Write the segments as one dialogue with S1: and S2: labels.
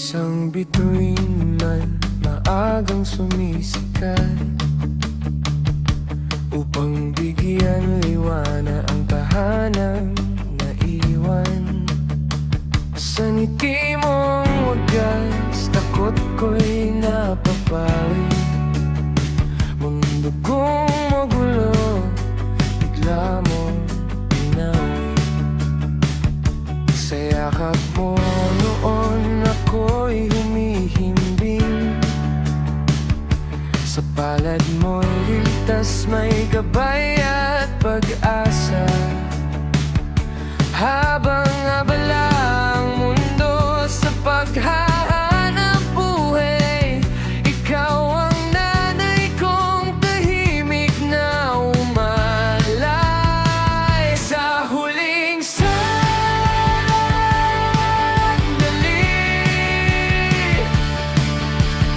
S1: Isang bituin man maagang sumisikat upang bigyan liwana ang tahanang naiwan. Sa ngiti mong wagas, takot ko'y napapawi. Mundo kong magulo, bigla mong pinawi. Sa yakap mo noon ako'y humihimbing. Sa palad mo'y ligtas, may gabay at pag-asa. Habang abala ang mundo sa paghahanap buhay, ikaw ang nanay kong tahimik na umalay. Sa huling sandali,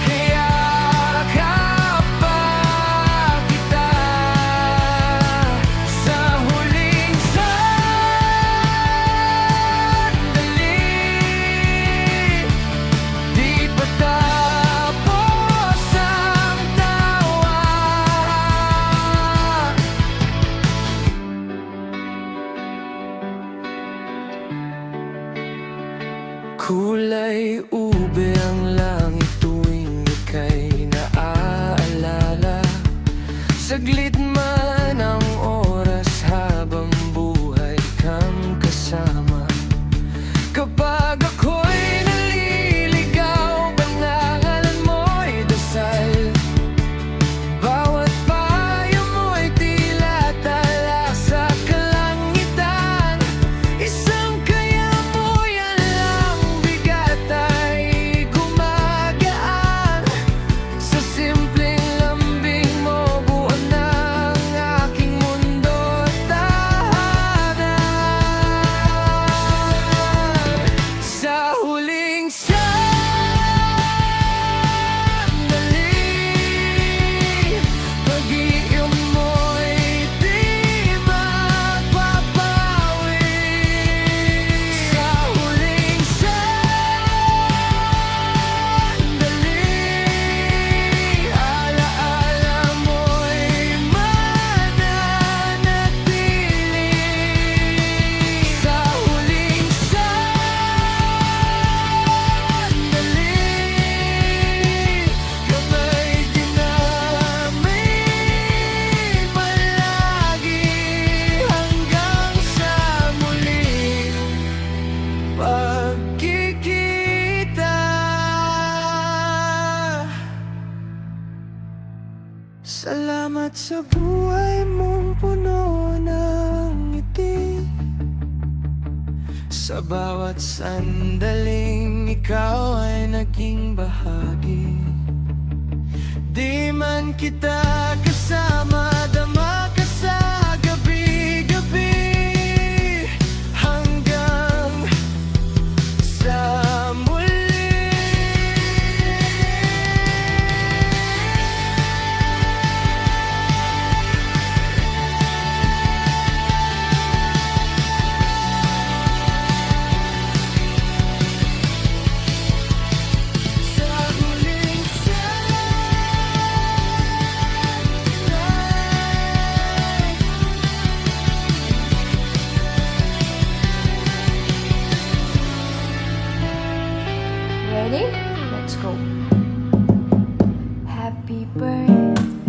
S1: kayakap pa kita. Sa huling sandali, di pa tapos ang tawa. Kulay ube ang langit tuwing ika'y naaalala. Saglit man ang oras habang buhay kang kasama. Kapag ako'y naliligaw, panangalan mo'y dasal. Bawat payo mo'y tila tala sa kalangitan. Isang kaya mo yan lang bigat ay gumagaan. Sa simpleng lambing mo buo na ang aking mundo at tahanan. Sa huling sandali, pag-iiyak mo'y di mapapawi. Sa huling sandali, alaala mo'y mananatili. Sa huling sandali, kamay dinamay palagi hanggang sa muling pagkikita. Salamat sa buhay mong puno ng ngiti. Sa bawat sandaling ikaw ay naging bahagi. Di man kita kasama, dama ka sa gabi-gabi. Hanggang sa muli. Sa huling
S2: Ready? Let's go. Happy birthday